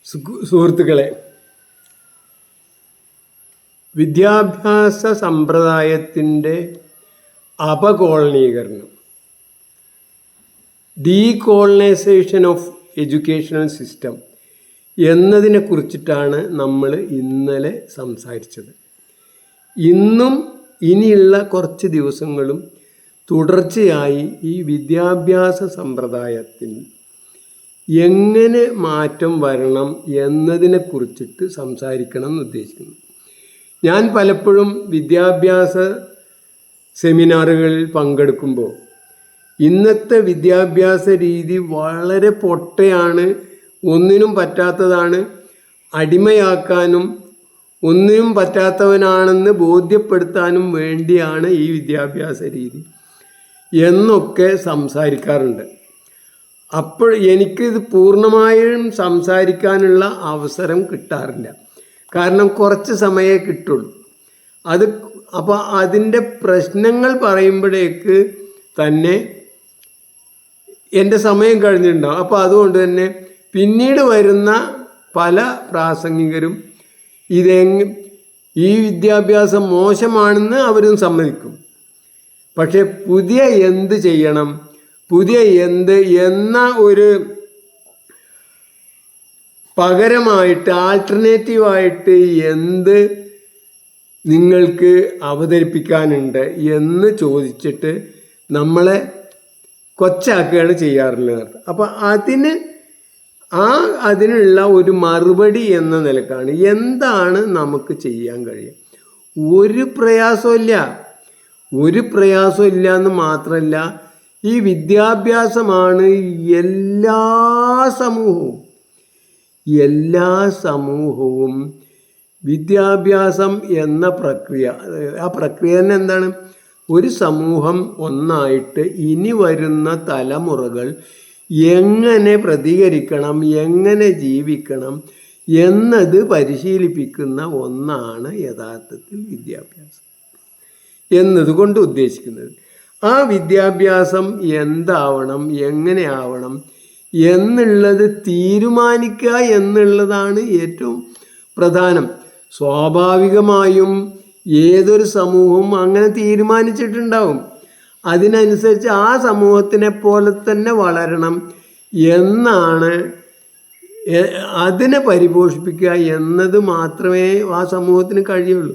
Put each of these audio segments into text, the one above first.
സുഹൃത്തുക്കളെ, വിദ്യാഭ്യാസ സമ്പ്രദായത്തിൻ്റെ അപകോളനീകരണം, decolonisation of educational system എന്നതിനെക്കുറിച്ചിട്ടാണ് നമ്മൾ ഇന്നലെ സംസാരിച്ചത്. ഇന്നും ഇനിയുള്ള കുറച്ച് ദിവസങ്ങളും തുടർച്ചയായി ഈ വിദ്യാഭ്യാസ സമ്പ്രദായത്തിൽ എങ്ങനെ മാറ്റം വരണം എന്നതിനെക്കുറിച്ചിട്ട് സംസാരിക്കണം എന്ന് ഉദ്ദേശിക്കുന്നു. ഞാൻ പലപ്പോഴും വിദ്യാഭ്യാസ സെമിനാറുകളിൽ പങ്കെടുക്കുമ്പോൾ ഇന്നത്തെ വിദ്യാഭ്യാസ രീതി വളരെ പൊട്ടയാണ്, ഒന്നിനും പറ്റാത്തതാണ്, അടിമയാക്കാനും ഒന്നിനും പറ്റാത്തവനാണെന്ന് ബോധ്യപ്പെടുത്താനും വേണ്ടിയാണ് ഈ വിദ്യാഭ്യാസ രീതി എന്നൊക്കെ സംസാരിക്കാറുണ്ട്. അപ്പോൾ എനിക്കിത് പൂർണ്ണമായും സംസാരിക്കാനുള്ള അവസരം കിട്ടാറില്ല. കാരണം കുറച്ച് സമയമേ കിട്ടുള്ളൂ. അപ്പോൾ അതിൻ്റെ പ്രശ്നങ്ങൾ പറയുമ്പോഴേക്ക് തന്നെ എൻ്റെ സമയം കഴിഞ്ഞിട്ടുണ്ടാവും. അപ്പോൾ അതുകൊണ്ട് തന്നെ പിന്നീട് വരുന്ന പല പ്രാസംഗികരും ഈ വിദ്യാഭ്യാസം മോശമാണെന്ന് അവരും സമ്മതിക്കും. പക്ഷെ പുതിയ എന്ത് ചെയ്യണം, പുതിയ എന്ത് എന്ന ഒരു പകരമായിട്ട് ആൾട്ടർനേറ്റീവായിട്ട് എന്ത് നിങ്ങൾക്ക് അവതരിപ്പിക്കാനുണ്ട് എന്ന് ചോദിച്ചിട്ട് നമ്മളെ കൊച്ചാക്കുകയാണ് ചെയ്യാറുള്ളത്. അപ്പോൾ അതിനുള്ള ഒരു മറുപടി എന്ന നിലക്കാണ് എന്താണ് നമുക്ക് ചെയ്യാൻ കഴിയുക. ഒരു പ്രയാസമില്ല എന്ന് മാത്രമല്ല, ഈ വിദ്യാഭ്യാസമാണ് എല്ലാ സമൂഹവും വിദ്യാഭ്യാസം എന്ന പ്രക്രിയ. ആ പ്രക്രിയ തന്നെ എന്താണ്? ഒരു സമൂഹം ഒന്നായിട്ട് ഇനി വരുന്ന തലമുറകൾ എങ്ങനെ പ്രതികരിക്കണം, എങ്ങനെ ജീവിക്കണം എന്നത് പരിശീലിപ്പിക്കുന്ന ഒന്നാണ് യഥാർത്ഥത്തിൽ വിദ്യാഭ്യാസം എന്നതുകൊണ്ട് ഉദ്ദേശിക്കുന്നത്. ആ വിദ്യാഭ്യാസം എന്താവണം, എങ്ങനെ ആവണം എന്നുള്ളത് തീരുമാനിക്കുക എന്നുള്ളതാണ് ഏറ്റവും പ്രധാനം. സ്വാഭാവികമായും ഏതൊരു സമൂഹവും അങ്ങനെ തീരുമാനിച്ചിട്ടുണ്ടാവും. അതിനനുസരിച്ച് ആ സമൂഹത്തിനെ പോലെ തന്നെ വളരണം എന്നാണ്, അതിനെ പരിപോഷിപ്പിക്കുക എന്നത് മാത്രമേ ആ സമൂഹത്തിന് കഴിയുള്ളൂ.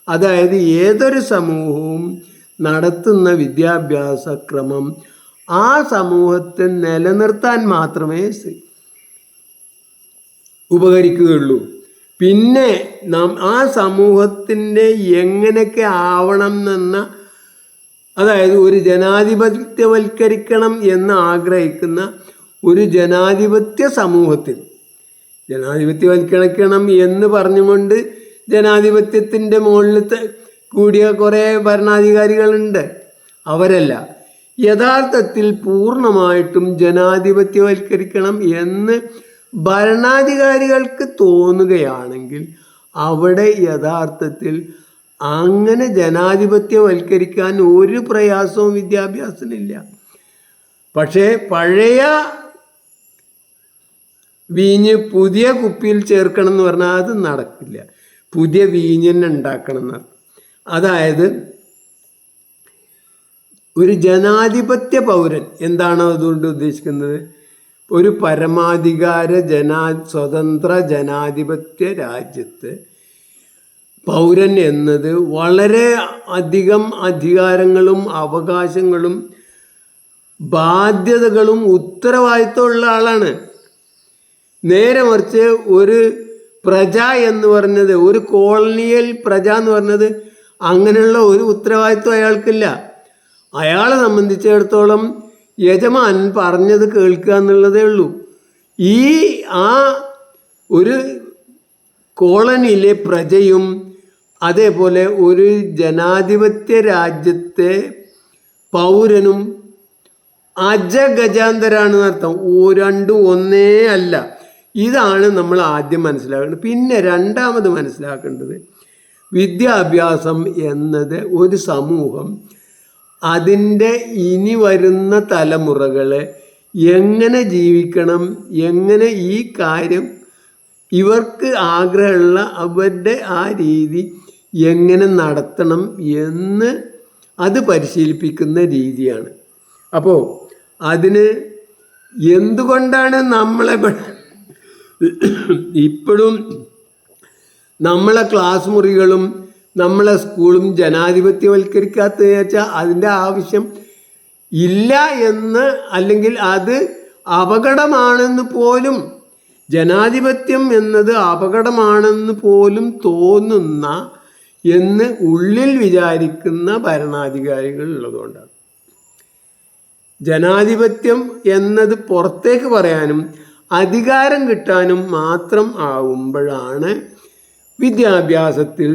അതായത് ഏതൊരു സമൂഹവും നടത്തുന്ന വിദ്യാഭ്യാസ ക്രമം ആ സമൂഹത്തെ നിലനിർത്താൻ മാത്രമേ ഉപകരിക്കുകയുള്ളൂ. പിന്നെ ആ സമൂഹത്തിൻ്റെ എങ്ങനെയൊക്കെ ആവണം എന്ന, അതായത് ഒരു ജനാധിപത്യവൽക്കരിക്കണം എന്ന് ആഗ്രഹിക്കുന്ന ഒരു ജനാധിപത്യ സമൂഹത്തിൽ, ജനാധിപത്യവൽക്കരിക്കണം എന്ന് പറഞ്ഞുകൊണ്ട് ജനാധിപത്യത്തിൻ്റെ മുകളിൽ കൂടിയ കുറേ ഭരണാധികാരികളുണ്ട്. അവരല്ല, യഥാർത്ഥത്തിൽ പൂർണ്ണമായിട്ടും ജനാധിപത്യവൽക്കരിക്കണം എന്ന് ഭരണാധികാരികൾക്ക് തോന്നുകയാണെങ്കിൽ അവിടെ യഥാർത്ഥത്തിൽ അങ്ങനെ ജനാധിപത്യവൽക്കരിക്കാൻ ഒരു പ്രയാസവും വിദ്യാഭ്യാസത്തിനില്ല. പക്ഷേ പഴയ വീഞ്ഞ് പുതിയ കുപ്പിയിൽ ചേർക്കണം എന്ന് പറഞ്ഞാൽ അത് നടക്കില്ല. പുതിയ വീഞ്ഞ് തന്നെ ഉണ്ടാക്കണം എന്നർത്ഥം. അതായത് ഒരു ജനാധിപത്യ പൗരൻ എന്താണോ അതുകൊണ്ട് ഉദ്ദേശിക്കുന്നത്? ഒരു പരമാധികാര സ്വതന്ത്ര ജനാധിപത്യ രാജ്യത്ത് പൗരൻ എന്നത് വളരെ അധികം അധികാരങ്ങളും അവകാശങ്ങളും ബാധ്യതകളും ഉത്തരവാദിത്വമുള്ള ആളാണ്. നേരെ മറിച്ച് ഒരു പ്രജ എന്ന് പറഞ്ഞത്, ഒരു കോളനിയൽ പ്രജ എന്ന് പറഞ്ഞത് അങ്ങനെയുള്ള ഒരു ഉത്തരവാദിത്വം അയാൾക്കില്ല. അയാളെ സംബന്ധിച്ചിടത്തോളം യജമാൻ പറഞ്ഞത് കേൾക്കുക എന്നുള്ളതേ ഉള്ളൂ. ഒരു കോളനിയിലെ പ്രജയും അതേപോലെ ഒരു ജനാധിപത്യ രാജ്യത്തെ പൗരനും അജഗജാന്തരാണ് അർത്ഥം. രണ്ടും ഒന്നേ അല്ല. ഇതാണ് നമ്മൾ ആദ്യം മനസ്സിലാക്കേണ്ടത്. പിന്നെ രണ്ടാമത് മനസ്സിലാക്കേണ്ടത്, വിദ്യാഭ്യാസം എന്നത് ഒരു സമൂഹം അതിൻ്റെ ഇനി വരുന്ന തലമുറകളെ എങ്ങനെ ജീവിക്കണം, എങ്ങനെ ഈ കാര്യം ഇവർക്ക് ആഗ്രഹമുള്ള അവരുടെ ആ രീതി എങ്ങനെ നടത്തണം എന്ന് അത് പരിശീലിപ്പിക്കുന്ന രീതിയാണ്. അപ്പോൾ അതിന് എന്തുകൊണ്ടാണ് നമ്മളെ ഇപ്പോഴും നമ്മളെ ക്ലാസ് മുറികളും നമ്മളെ സ്കൂളും ജനാധിപത്യവൽക്കരിക്കാത്തതെന്ന് വെച്ചാൽ അതിൻ്റെ ആവശ്യം ഇല്ല എന്ന്, അല്ലെങ്കിൽ അത് അപകടമാണെന്ന് പോലും, ജനാധിപത്യം എന്നത് അപകടമാണെന്ന് പോലും തോന്നുന്ന എന്ന് ഉള്ളിൽ വിചാരിക്കുന്ന ഭരണാധികാരികൾ ഉള്ളതുകൊണ്ടാണ്. ജനാധിപത്യം എന്നത് പുറത്തേക്ക് പറയാനും അധികാരം കിട്ടാനും മാത്രം ആവുമ്പോഴാണ് വിദ്യാഭ്യാസത്തിൽ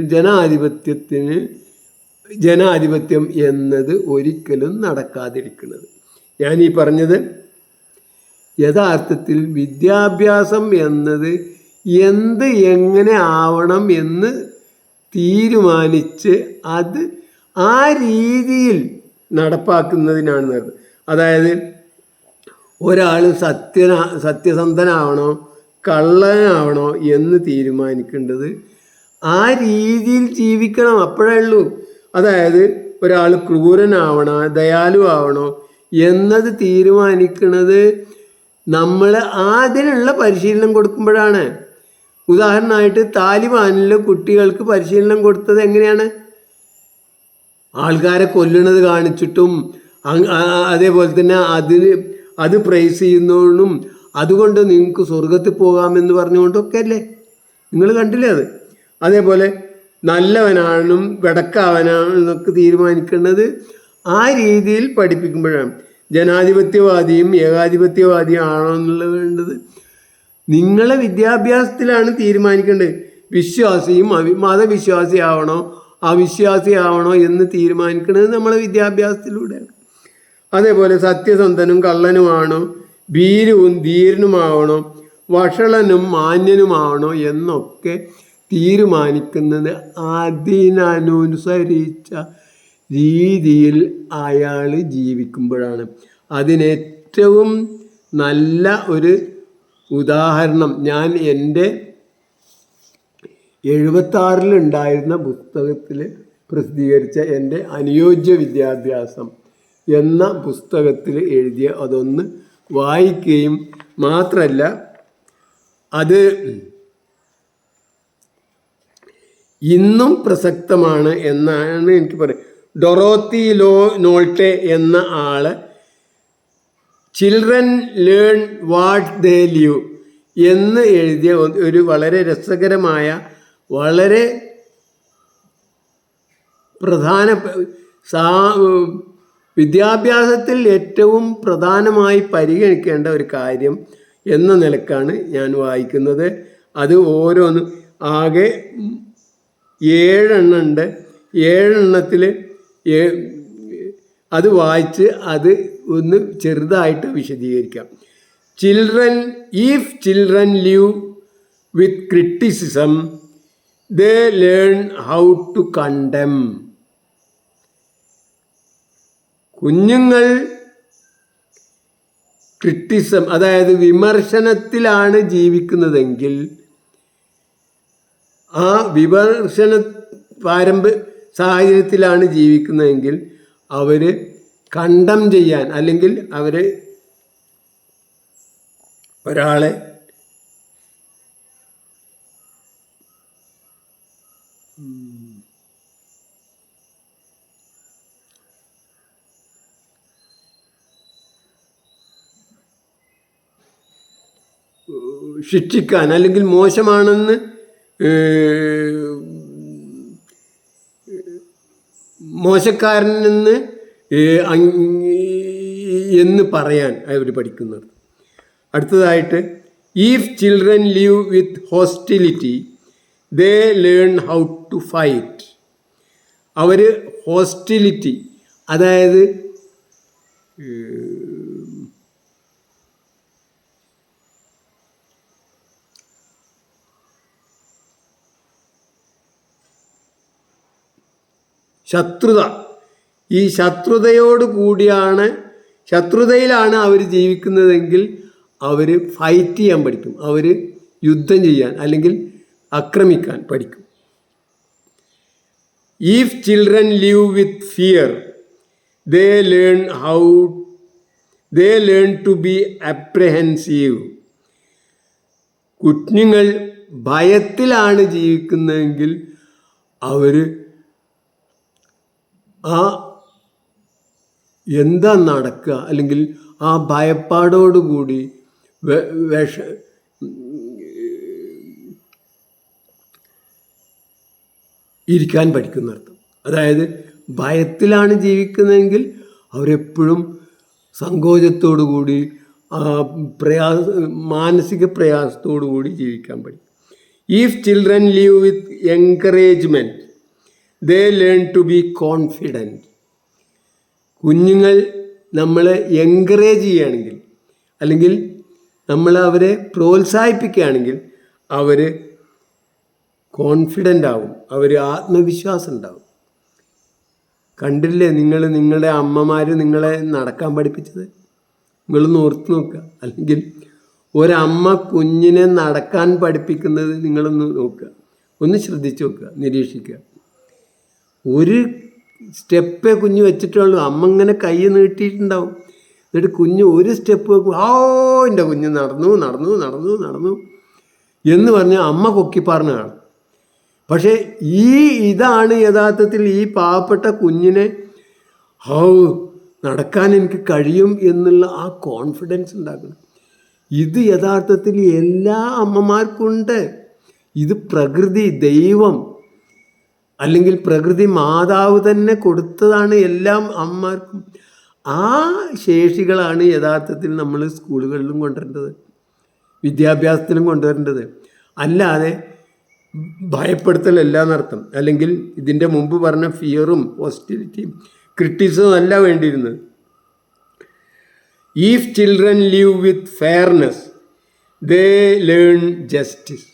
ജനാധിപത്യം എന്നത് ഒരിക്കലും നടക്കാതിരിക്കുന്നത്. ഞാൻ ഈ പറഞ്ഞത് യഥാർത്ഥത്തിൽ വിദ്യാഭ്യാസം എന്നത് എങ്ങനെ ആവണം എന്ന് തീരുമാനിച്ച് അത് ആ രീതിയിൽ നടപ്പാക്കുന്നതിനാണ് നടന്നത്. അതായത് ഒരാൾ സത്യസന്ധനാവണോ കള്ളനാവണോ എന്ന് തീരുമാനിക്കേണ്ടത് ആ രീതിയിൽ ജീവിക്കണം, അപ്പോഴേ ഉള്ളൂ. അതായത് ഒരാൾ ക്രൂരനാവണോ ദയാലു ആവണോ എന്നത് തീരുമാനിക്കുന്നത് നമ്മൾ അതിനുള്ള പരിശീലനം കൊടുക്കുമ്പോഴാണ്. ഉദാഹരണമായിട്ട് താലിബാനിലെ കുട്ടികൾക്ക് പരിശീലനം കൊടുത്തത് എങ്ങനെയാണ്? ആൾക്കാരെ കൊല്ലുന്നത് കാണിച്ചിട്ടും അതേപോലെ തന്നെ അത് പ്രൈസ് ചെയ്യുന്നതുകൊണ്ടും അതുകൊണ്ട് നിങ്ങൾക്ക് സ്വർഗത്തിൽ പോകാമെന്ന് പറഞ്ഞുകൊണ്ടൊക്കെ അല്ലേ? നിങ്ങൾ കണ്ടില്ലേ അത്? അതേപോലെ നല്ലവനാണെന്നും വെടക്കാവനാണെന്നൊക്കെ തീരുമാനിക്കേണ്ടത് ആ രീതിയിൽ പഠിപ്പിക്കുമ്പോഴാണ്. ജനാധിപത്യവാദിയും ഏകാധിപത്യവാദിയും ആണോ എന്നുള്ളത് വേണ്ടത് നിങ്ങളെ വിദ്യാഭ്യാസത്തിലാണ് തീരുമാനിക്കേണ്ടത്. വിശ്വാസിയും മതവിശ്വാസിയാവണോ അവിശ്വാസിയാവണോ എന്ന് തീരുമാനിക്കുന്നത് നമ്മളെ വിദ്യാഭ്യാസത്തിലൂടെയാണ്. അതേപോലെ സത്യസന്ധനും കള്ളനുമാണോ, ഭീരുവും ധീരനുമാവണോ, വഷളനും മാന്യനുമാവണോ എന്നൊക്കെ തീരുമാനിക്കുന്നത് അതിനനുസരിച്ച രീതിയിൽ അയാൾ ജീവിക്കുമ്പോഴാണ്. അതിനേറ്റവും നല്ല ഒരു ഉദാഹരണം ഞാൻ എൻ്റെ 76 പുസ്തകത്തിൽ പ്രസിദ്ധീകരിച്ച എൻ്റെ അനുയോജ്യ വിദ്യാഭ്യാസം എന്ന പുസ്തകത്തിൽ എഴുതിയ അതൊന്ന് വായിക്കുകയും മാത്രമല്ല അത് ഇന്നും പ്രസക്തമാണ് എന്നാണ് എനിക്ക് പറയുന്നത്. ഡൊറോത്തി നോൾട്ടെ എന്ന ആള് children learn what they live എന്ന് എഴുതിയ ഒരു വളരെ രസകരമായ, വളരെ പ്രധാന വിദ്യാഭ്യാസത്തിൽ ഏറ്റവും പ്രധാനമായി പരിഗണിക്കേണ്ട ഒരു കാര്യം എന്ന നിലക്കാണ് ഞാൻ വായിക്കുന്നത്. അത് ഓരോന്നും ആകെ 7 ഉണ്ട്. 7 അത് വായിച്ച് അത് ഒന്ന് ചെറുതായിട്ട് വിശദീകരിക്കാം. If children live with criticism, they learn how to condemn. കുഞ്ഞുങ്ങൾ ക്രിറ്റിസം, അതായത് വിമർശനത്തിലാണ് ജീവിക്കുന്നതെങ്കിൽ, ആ വിമർശന സാഹചര്യത്തിലാണ് ജീവിക്കുന്നതെങ്കിൽ അവർ കണ്ടം ചെയ്യാൻ, അല്ലെങ്കിൽ അവർ ഒരാളെ ശിക്ഷിക്കാൻ, അല്ലെങ്കിൽ മോശമാണെന്ന് മോശക്കാരനെന്ന് എന്ന് പറയാൻ അവർ പഠിക്കുന്നത്. അടുത്തതായിട്ട്, if children live with hostility, they learn how to fight. അവർ ഹോസ്റ്റിലിറ്റി, അതായത് ശത്രുത, ഈ ശത്രുതയിലാണ് അവർ ജീവിക്കുന്നതെങ്കിൽ അവർ ഫൈറ്റ് ചെയ്യാൻ പഠിക്കും. അവർ യുദ്ധം ചെയ്യാൻ അല്ലെങ്കിൽ ആക്രമിക്കാൻ പഠിക്കും. If children live with fear they learn to be apprehensive. കുഞ്ഞുങ്ങൾ ഭയത്തിലാണ് ജീവിക്കുന്നതെങ്കിൽ അവർ എന്താ നടക്കുക അല്ലെങ്കിൽ ആ ഭയപ്പാടോടുകൂടി ഇരിക്കാൻ പഠിക്കുന്നർത്ഥം. അതായത് ഭയത്തിലാണ് ജീവിക്കുന്നതെങ്കിൽ അവരെപ്പോഴും സങ്കോചത്തോടു കൂടി മാനസിക പ്രയാസത്തോടു കൂടി ജീവിക്കാൻ പഠിക്കും. If children live with encouragement they learn to be confident. കുഞ്ഞുങ്ങൾ നമ്മളെ എൻകറേജ് ചെയ്യുകയാണെങ്കിൽ അല്ലെങ്കിൽ നമ്മൾ അവരെ പ്രോത്സാഹിപ്പിക്കുകയാണെങ്കിൽ അവർ കോൺഫിഡൻ്റ് ആവും, അവർ ആത്മവിശ്വാസം ഉണ്ടാവും. കണ്ടില്ലേ നിങ്ങളുടെ അമ്മമാർ നിങ്ങളെ നടക്കാൻ പഠിപ്പിച്ചത്? നിങ്ങളൊന്ന് ഓർത്ത് നോക്കുക. അല്ലെങ്കിൽ ഒരമ്മ കുഞ്ഞിനെ നടക്കാൻ പഠിപ്പിക്കുന്നത് നിങ്ങളൊന്ന് നോക്കുക, ഒന്ന് ശ്രദ്ധിച്ച് നോക്കുക, നിരീക്ഷിക്കുക. ഒരു സ്റ്റെപ്പേ കുഞ്ഞ് വെച്ചിട്ടുള്ളൂ, അമ്മ ഇങ്ങനെ കൈ നീട്ടിയിട്ടുണ്ടാവും. എന്നിട്ട് കുഞ്ഞ് ഒരു സ്റ്റെപ്പ് വെക്കും, എൻ്റെ കുഞ്ഞ് നടന്നു നടന്നു നടന്നു നടന്നു എന്ന് പറഞ്ഞ് അമ്മ കൊക്കിപ്പാറിന് കാണും. പക്ഷേ ഇതാണ് യഥാർത്ഥത്തിൽ ഈ പാവപ്പെട്ട കുഞ്ഞിനെ നടക്കാൻ എനിക്ക് കഴിയും എന്നുള്ള ആ കോൺഫിഡൻസ് ഉണ്ടാക്കണം. ഇത് യഥാർത്ഥത്തിൽ എല്ലാ അമ്മമാർക്കുണ്ട്. ഇത് പ്രകൃതി, ദൈവം അല്ലെങ്കിൽ പ്രകൃതി മാതാവ് തന്നെ കൊടുത്തതാണ് എല്ലാ അമ്മമാർക്കും. ആ ശേഷികളാണ് യഥാർത്ഥത്തിൽ നമ്മൾ സ്കൂളുകളിലും കൊണ്ടുവരേണ്ടത്, വിദ്യാഭ്യാസത്തിലും കൊണ്ടുവരേണ്ടത്. അല്ലാതെ ഭയപ്പെടുത്തലല്ല എന്നർത്ഥം. അല്ലെങ്കിൽ ഇതിൻ്റെ മുമ്പ് പറഞ്ഞ ഫിയറും ഹോസ്റ്റിലിറ്റിയും ക്രിറ്റിസിസും അല്ല വേണ്ടിയിരുന്നത്. If children live with fairness they learn justice.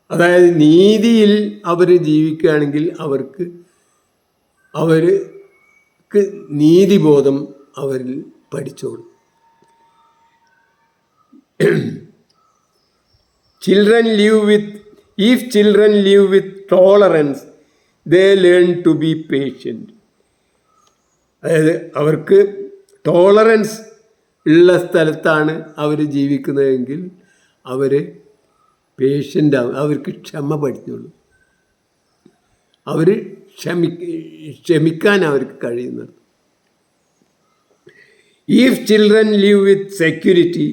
അതായത് നീതിയിൽ അവർ ജീവിക്കുകയാണെങ്കിൽ അവർക്ക് നീതിബോധം അവരിൽ പഠിച്ചോളും. If children live with tolerance, they learn to be patient. അതായത് അവർക്ക് ടോളറൻസ് ഉള്ള സ്ഥലത്താണ് അവർ ജീവിക്കുന്നതെങ്കിൽ അവർ പേഷ്യൻ്റ് ആവും, അവർക്ക് ക്ഷമ പഠിക്കുള്ളൂ, അവർ ക്ഷമിക്കാൻ അവർക്ക് കഴിയുന്നത്. If children live with security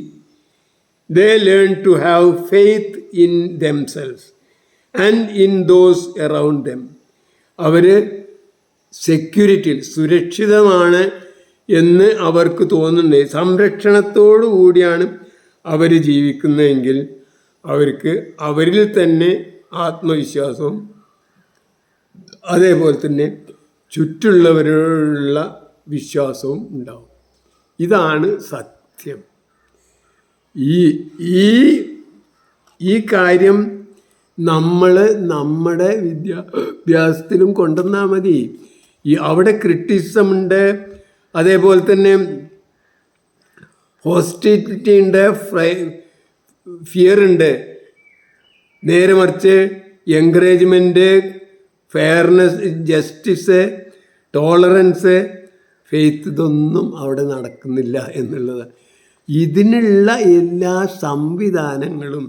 they learn to have faith in themselves and in those around them. അവർ സെക്യൂരിറ്റിയിൽ സുരക്ഷിതമാണ് എന്ന് അവർക്ക് തോന്നുന്നുണ്ട്, സംരക്ഷണത്തോടു കൂടിയാണ് അവർ ജീവിക്കുന്നതെങ്കിൽ അവർക്ക് അവരിൽ തന്നെ ആത്മവിശ്വാസവും അതേപോലെ തന്നെ ചുറ്റുള്ളവരോടുള്ള വിശ്വാസവും ഉണ്ടാവും. ഇതാണ് സത്യം. ഈ കാര്യം നമ്മൾ നമ്മുടെ വിദ്യാഭ്യാസത്തിലും കൊണ്ടുവന്നാൽ മതി. അവിടെ ക്രിറ്റിസിസം ഉണ്ട്, അതേപോലെ തന്നെ ഹോസ്റ്റിലിറ്റി ഉണ്ട്, ഫിയർ ഉണ്ട്. നേരെ മറിച്ച് encouragement, fairness, justice, tolerance, faith, ഇതൊന്നും അവിടെ നടക്കുന്നില്ല എന്നുള്ളതാണ്. ഇതിനുള്ള എല്ലാ സംവിധാനങ്ങളും,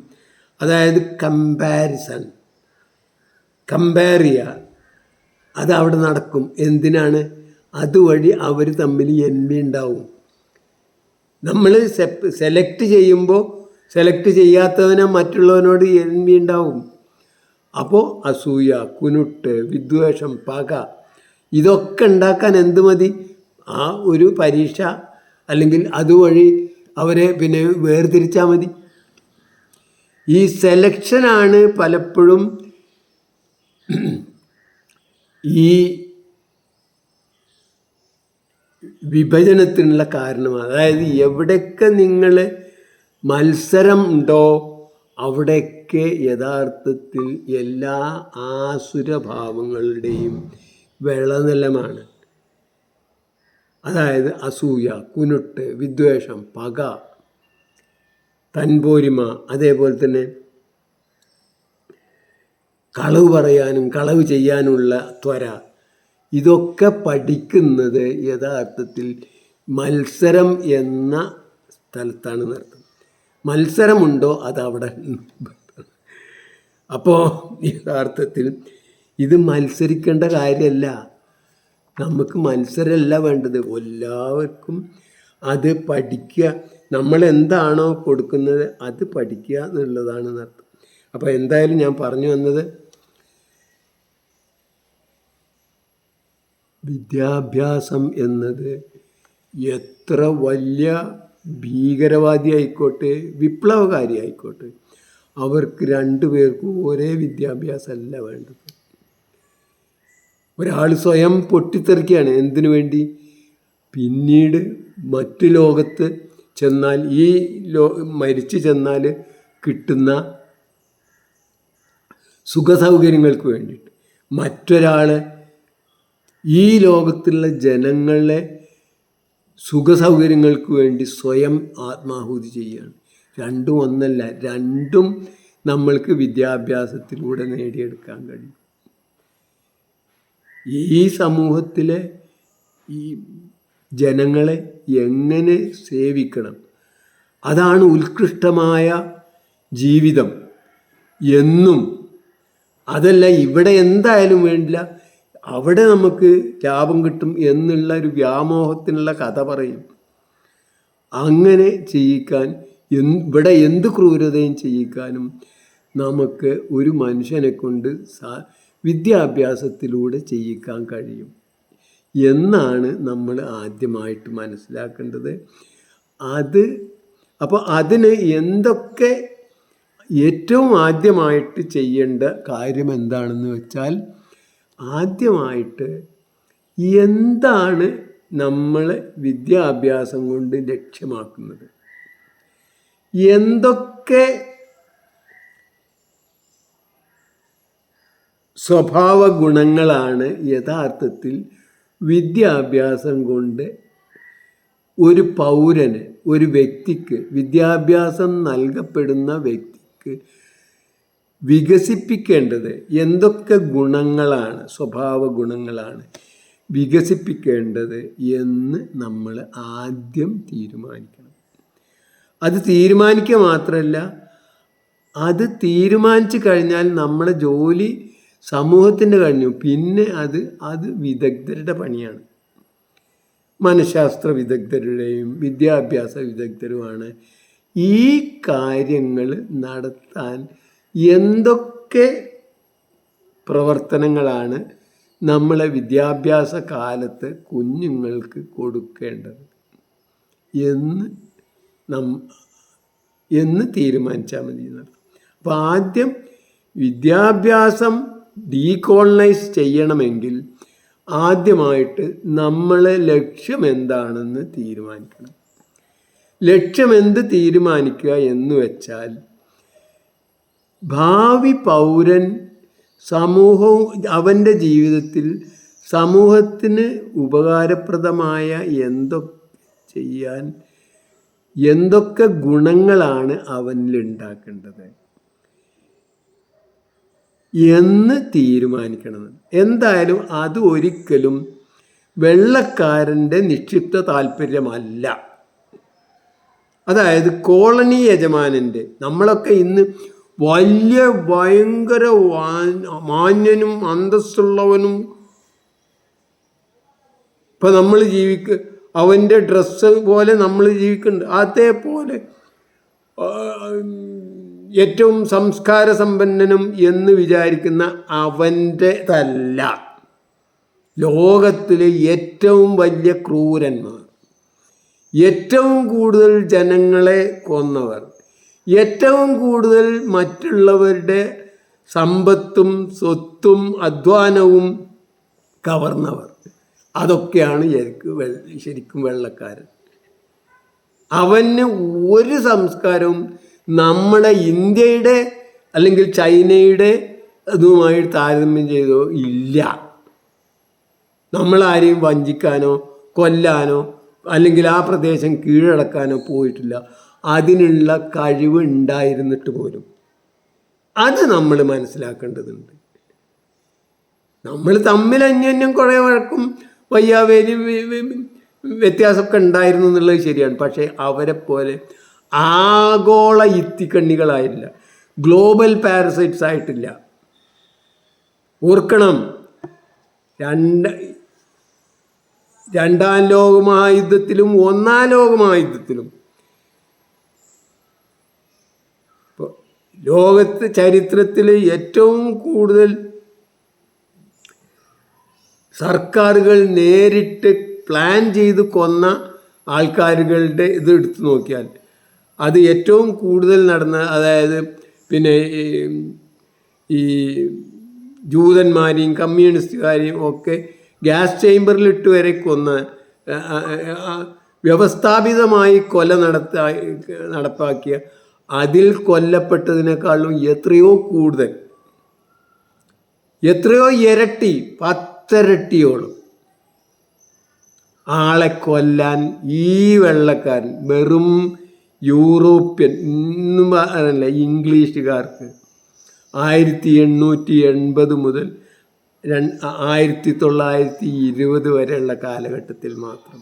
അതായത് കമ്പയർ ചെയ്യുക, അതവിടെ നടക്കും. എന്തിനാണ്? അതുവഴി അവർ തമ്മിൽ എൻവി ഉണ്ടാവും. നമ്മൾ സെലക്ട് ചെയ്യുമ്പോൾ സെലക്ട് ചെയ്യാത്തവനെ മറ്റുള്ളവനോട് എൻവി ഉണ്ടാവും. അപ്പോൾ അസൂയ, കുനുട്ട്, വിദ്വേഷം, പക, ഇതൊക്കെ ഉണ്ടാക്കാൻ എന്ത് മതി? ആ ഒരു പരീക്ഷ അല്ലെങ്കിൽ അതുവഴി അവരെ പിന്നെ വേർതിരിച്ചാൽ മതി. ഈ സെലക്ഷനാണ് പലപ്പോഴും ഈ വിഭജനത്തിനുള്ള കാരണമാണ്. അതായത് എവിടെയൊക്കെ നിങ്ങൾ മത്സരം ഉണ്ടോ അവിടെയൊക്കെ യഥാർത്ഥത്തിൽ എല്ലാ ആസുരഭാവങ്ങളുടെയും വിളനിലമാണ്. അതായത് അസൂയ, കുനുട്ട്, വിദ്വേഷം, പക, തൻപോരിമ, അതേപോലെ തന്നെ കളവ് പറയാനും കളവ് ചെയ്യാനുള്ള ത്വര, ഇതൊക്കെ പഠിക്കുന്നത് യഥാർത്ഥത്തിൽ മത്സരം എന്ന സ്ഥലത്താണ് നടത്തുന്നത്. മത്സരമുണ്ടോ അതവിടെ. അപ്പോൾ യഥാർത്ഥത്തിൽ ഇത് മത്സരിക്കേണ്ട കാര്യമല്ല. നമുക്ക് മത്സരമല്ല വേണ്ടത്, എല്ലാവർക്കും അത് പഠിക്കുക. നമ്മളെന്താണോ കൊടുക്കുന്നത് അത് പഠിക്കുക എന്നുള്ളതാണ് അർത്ഥം. അപ്പോൾ എന്തായാലും ഞാൻ പറഞ്ഞു വന്നത്, വിദ്യാഭ്യാസം എന്നത് എത്ര വലിയ ഭീകരവാദി ആയിക്കോട്ടെ വിപ്ലവകാരി ആയിക്കോട്ടെ, അവർക്ക് രണ്ടുപേർക്കും ഒരേ വിദ്യാഭ്യാസമല്ല വേണ്ടത്. ഒരാൾ സ്വയം പൊട്ടിത്തെറിക്കുകയാണ്, എന്തിനു വേണ്ടി? പിന്നീട് മറ്റു ലോകത്ത് ചെന്നാൽ, ഈ മരിച്ചു ചെന്നാൽ കിട്ടുന്ന സുഖസൗകര്യങ്ങൾക്ക് വേണ്ടിയിട്ട് മറ്റൊരാൾ ഈ ലോകത്തുള്ള ജനങ്ങളെ സുഖസൗകര്യങ്ങൾക്ക് വേണ്ടി സ്വയം ആത്മാഹുതി ചെയ്യുകയാണ്. രണ്ടും ഒന്നല്ല, രണ്ടും നമ്മൾക്ക് വിദ്യാഭ്യാസത്തിലൂടെ നേടിയെടുക്കാൻ കഴിയും. ഈ സമൂഹത്തിലെ ഈ ജനങ്ങളെ എങ്ങനെ സേവിക്കണം, അതാണ് ഉത്കൃഷ്ടമായ ജീവിതം എന്നും. അതല്ല ഇവിടെ എന്തായാലും വേണ്ടില്ല, അവിടെ നമുക്ക് ലാഭം കിട്ടും എന്നുള്ള ഒരു വ്യാമോഹത്തിനുള്ള കഥ പറയും. അങ്ങനെ ചെയ്യിക്കാൻ, ഇവിടെ എന്ത് ക്രൂരതയും ചെയ്യിക്കാനും നമുക്ക് ഒരു മനുഷ്യനെ കൊണ്ട് വിദ്യാഭ്യാസത്തിലൂടെ ചെയ്യിക്കാൻ കഴിയും എന്നാണ് നമ്മൾ ആദ്യമായിട്ട് മനസ്സിലാക്കേണ്ടത്. അപ്പോൾ അതിന് എന്തൊക്കെ ഏറ്റവും ആദ്യമായിട്ട് ചെയ്യേണ്ട കാര്യം എന്താണെന്ന് വെച്ചാൽ, ആദ്യമായിട്ട് എന്താണ് നമ്മൾ വിദ്യാഭ്യാസം കൊണ്ട് ലക്ഷ്യമാക്കുന്നത്, എന്തൊക്കെ സ്വഭാവ ഗുണങ്ങളാണ് യഥാർത്ഥത്തിൽ വിദ്യാഭ്യാസം കൊണ്ട് ഒരു പൗരന്, ഒരു വ്യക്തിക്ക്, വിദ്യാഭ്യാസം നൽകപ്പെടുന്ന വ്യക്തിക്ക് വികസിപ്പിക്കേണ്ടത്, എന്തൊക്കെ ഗുണങ്ങളാണ്, സ്വഭാവ ഗുണങ്ങളാണ് വികസിപ്പിക്കേണ്ടത് എന്ന് നമ്മൾ ആദ്യം തീരുമാനിക്കണം. അത് തീരുമാനിക്കുക മാത്രമല്ല, അത് തീരുമാനിച്ചു കഴിഞ്ഞാൽ നമ്മളെ ജോലി സമൂഹത്തിൻ്റെ കഴിഞ്ഞു. പിന്നെ അത് വിദഗ്ധരുടെ പണിയാണ്. മനഃശാസ്ത്ര വിദഗ്ധരുടെയും വിദ്യാഭ്യാസ വിദഗ്ധരുമാണ് ഈ കാര്യങ്ങൾ നടത്താൻ എന്തൊക്കെ പ്രവർത്തനങ്ങളാണ് നമ്മളെ വിദ്യാഭ്യാസ കാലത്ത് കുഞ്ഞുങ്ങൾക്ക് കൊടുക്കേണ്ടത് എന്ന് തീരുമാനിച്ചാൽ മതി. അപ്പോൾ ആദ്യം വിദ്യാഭ്യാസം ഡീകോളനൈസ് ചെയ്യണമെങ്കിൽ ആദ്യമായിട്ട് നമ്മളെ ലക്ഷ്യം എന്താണെന്ന് തീരുമാനിക്കണം. ലക്ഷ്യം എന്ത് തീരുമാനിക്കുക എന്ന് വെച്ചാൽ, ഭാവി പൗരൻ സമൂഹവും അവൻ്റെ ജീവിതത്തിൽ സമൂഹത്തിന് ഉപകാരപ്രദമായ എന്തൊക്കെ ഗുണങ്ങളാണ് അവനിൽ ഉണ്ടാക്കേണ്ടത് എന്ന് തീരുമാനിക്കണം. എന്തായാലും അത് ഒരിക്കലും വെള്ളക്കാരൻ്റെ നിക്ഷിപ്ത താല്പര്യമല്ല. അതായത് കോളനി യജമാനൻ്റെ, നമ്മളൊക്കെ ഇന്ന് ഭയങ്കര മാന്യനും അന്തസ്സുള്ളവനും, ഇപ്പം നമ്മൾ അവൻ്റെ ഡ്രസ്സ് പോലെ നമ്മൾ ജീവിക്കുന്നുണ്ട്. അതേപോലെ ഏറ്റവും സംസ്കാര സമ്പന്നനും എന്ന് വിചാരിക്കുന്ന അവൻ്റെതല്ല ലോകത്തിലെ ഏറ്റവും വലിയ ക്രൂരന്മാർ, ഏറ്റവും കൂടുതൽ ജനങ്ങളെ കൊന്നവർ, ഏറ്റവും കൂടുതൽ മറ്റുള്ളവരുടെ സമ്പത്തും സ്വത്തും അധ്വാനവും കവർന്നവർ. അതൊക്കെയാണ് ശരിക്കും വെള്ളക്കാരൻ. അവന് ഒരു സംസ്കാരവും നമ്മളെ ഇന്ത്യയുടെ അല്ലെങ്കിൽ ചൈനയുടെ അതുമായി താരതമ്യം ചെയ്തോ ഇല്ല. നമ്മളാരെയും വഞ്ചിക്കാനോ കൊല്ലാനോ അല്ലെങ്കിൽ ആ പ്രദേശം കീഴടക്കാനോ പോയിട്ടില്ല. അതിനുള്ള കഴിവ് ഉണ്ടായിരുന്നിട്ട് പോലും അത് നമ്മൾ മനസ്സിലാക്കേണ്ടതുണ്ട്. നമ്മൾ തമ്മിൽ അന്യോന്യം കുറേ വഴക്കും വയ്യാവേലിയും വ്യത്യാസമൊക്കെ ഉണ്ടായിരുന്നു എന്നുള്ളത് ശരിയാണ്. പക്ഷേ അവരെ പോലെ ആഗോള ഇത്തിക്കണ്ണികളായില്ല, ഗ്ലോബൽ പാരസൈറ്റ്സ് ആയിട്ടില്ല. ഓർക്കണം, രണ്ടാം ലോകമഹായുദ്ധത്തിലും ഒന്നാം ലോകമഹായുദ്ധത്തിലും ലോകത്ത് ചരിത്രത്തിൽ ഏറ്റവും കൂടുതൽ സർക്കാരുകൾ നേരിട്ട് പ്ലാൻ ചെയ്ത് കൊന്ന ആൾക്കാരുകളുടെ ഇത് എടുത്തു നോക്കിയാൽ അത് ഏറ്റവും കൂടുതൽ നടന്ന, അതായത് പിന്നെ ഈ ജൂതന്മാരെയും കമ്മ്യൂണിസ്റ്റുകാരെയും ഒക്കെ ഗ്യാസ് ചേംബറിലിട്ട് വരെ കൊന്ന, വ്യവസ്ഥാപിതമായി കൊല നടപ്പാക്കിയ, അതിൽ കൊല്ലപ്പെട്ടതിനേക്കാളും എത്രയോ കൂടുതൽ, എത്രയോ ഇരട്ടി, 10 ഇരട്ടിയോളം ആളെ കൊല്ലാൻ ഈ വെള്ളക്കാരൻ, വെറും യൂറോപ്യൻ എന്നും പറഞ്ഞല്ല, ഇംഗ്ലീഷുകാർക്ക് 1880 മുതൽ 1920 വരെയുള്ള കാലഘട്ടത്തിൽ മാത്രം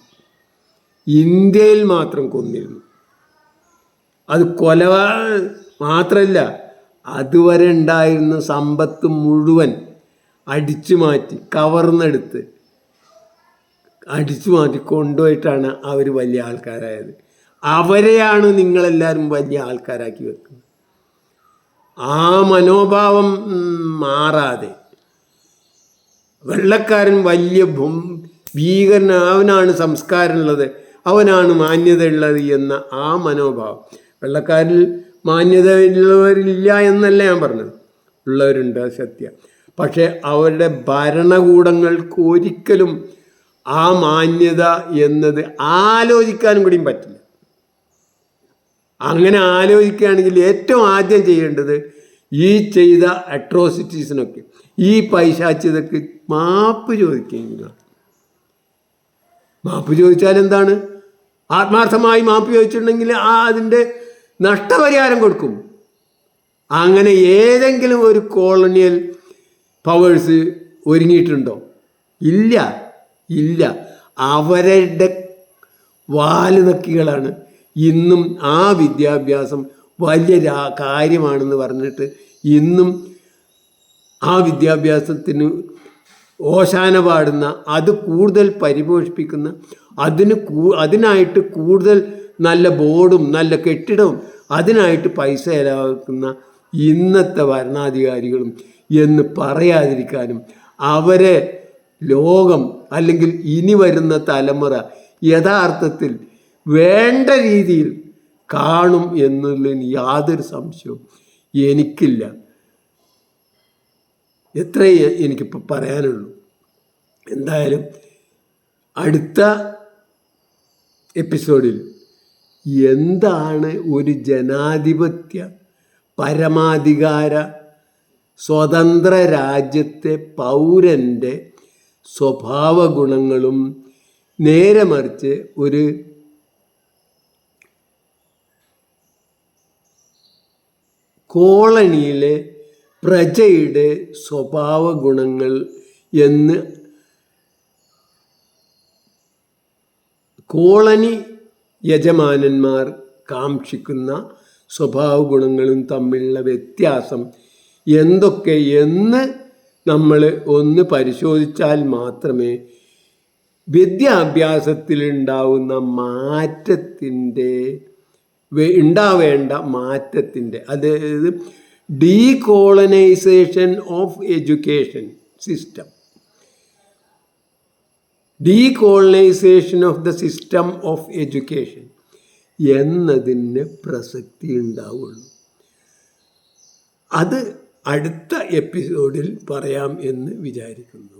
ഇന്ത്യയിൽ മാത്രം കൊന്നിരുന്നു. അത് കൊല മാത്രമല്ല, അതുവരെ ഉണ്ടായിരുന്ന സമ്പത്ത് മുഴുവൻ അടിച്ചു മാറ്റി, കവർന്നെടുത്ത് അടിച്ചു മാറ്റി കൊണ്ടുപോയിട്ടാണ് അവർ വലിയ ആൾക്കാരായത്. അവരെയാണ് നിങ്ങളെല്ലാവരും വലിയ ആൾക്കാരാക്കി വെക്കുന്നത്. ആ മനോഭാവം മാറാതെ വെള്ളക്കാരൻ വലിയ ഭീകരൻ, അവനാണ് സംസ്കാരമുള്ളത്, അവനാണ് മാന്യത ഉള്ളത് എന്ന ആ മനോഭാവം. വെള്ളക്കാരിൽ മാന്യത ഉള്ളവരില്ല എന്നല്ല ഞാൻ പറഞ്ഞത്, ഉള്ളവരുണ്ട്, സത്യം. പക്ഷേ അവരുടെ ഭരണകൂടങ്ങൾക്ക് ഒരിക്കലും ആ മാന്യത എന്നത് ആലോചിക്കാനും കൂടിയും പറ്റില്ല. അങ്ങനെ ആലോചിക്കുകയാണെങ്കിൽ ഏറ്റവും ആദ്യം ചെയ്യേണ്ടത് ഈ ചെയ്ത അട്രോസിറ്റീസിനൊക്കെ, ഈ പൈശാച്യതയ്ക്ക് മാപ്പ് ചോദിക്കുക. മാപ്പ് ചോദിച്ചാൽ എന്താണ്? ആത്മാർത്ഥമായി മാപ്പ് ചോദിച്ചിട്ടുണ്ടെങ്കിൽ അതിൻ്റെ നഷ്ടപരിഹാരം കൊടുക്കും. അങ്ങനെ ഏതെങ്കിലും ഒരു കോളനിയൽ പവേഴ്സ് ഒരുങ്ങിയിട്ടുണ്ടോ? ഇല്ല. അവരുടെ വാലുനക്കികളാണ് ഇന്നും ആ വിദ്യാഭ്യാസം വലിയ കാര്യമാണെന്ന് പറഞ്ഞിട്ട് ഇന്നും ആ വിദ്യാഭ്യാസത്തിന് ഓശാന പാടുന്ന, അത് കൂടുതൽ പരിപോഷിപ്പിക്കുന്ന, അതിനായിട്ട് കൂടുതൽ നല്ല ബോർഡും നല്ല കെട്ടിടവും അതിനായിട്ട് പൈസ ചെലവാക്കുന്ന ഇന്നത്തെ ഭരണാധികാരികളും എന്ന് പറയാതിരിക്കാനും അവരെ ലോകം അല്ലെങ്കിൽ ഇനി വരുന്ന തലമുറ യഥാർത്ഥത്തിൽ വേണ്ട രീതിയിൽ കാണും എന്നുള്ളതിന് യാതൊരു സംശയവും എനിക്കില്ല. എത്രയേ എനിക്കിപ്പോൾ പറയാനുള്ളൂ. എന്തായാലും അടുത്ത എപ്പിസോഡിൽ എന്താണ് ഒരു ജനാധിപത്യ പരമാധികാര സ്വതന്ത്ര രാജ്യത്തെ പൗരൻ്റെ സ്വഭാവ ഗുണങ്ങളും നേരെ മറിച്ച് ഒരു കോളനിയിലെ പ്രജയുടെ സ്വഭാവ ഗുണങ്ങൾ എന്ന് കോളനി യജമാനന്മാർ കാക്ഷിക്കുന്ന സ്വഭാവ ഗുണങ്ങളും തമ്മിലുള്ള വ്യത്യാസം എന്തൊക്കെ എന്ന് നമ്മൾ ഒന്ന് പരിശോധിച്ചാൽ മാത്രമേ വിദ്യാഭ്യാസത്തിലുണ്ടാവുന്ന ഉണ്ടാവേണ്ട മാറ്റത്തിൻ്റെ, അതായത് decolonisation of education system, decolonisation of the system of education എന്നതിന് പ്രസക്തി ഉണ്ടാവുള്ളൂ. അത് അടുത്ത എപ്പിസോഡിൽ പറയാം എന്ന് വിചാരിക്കുന്നു.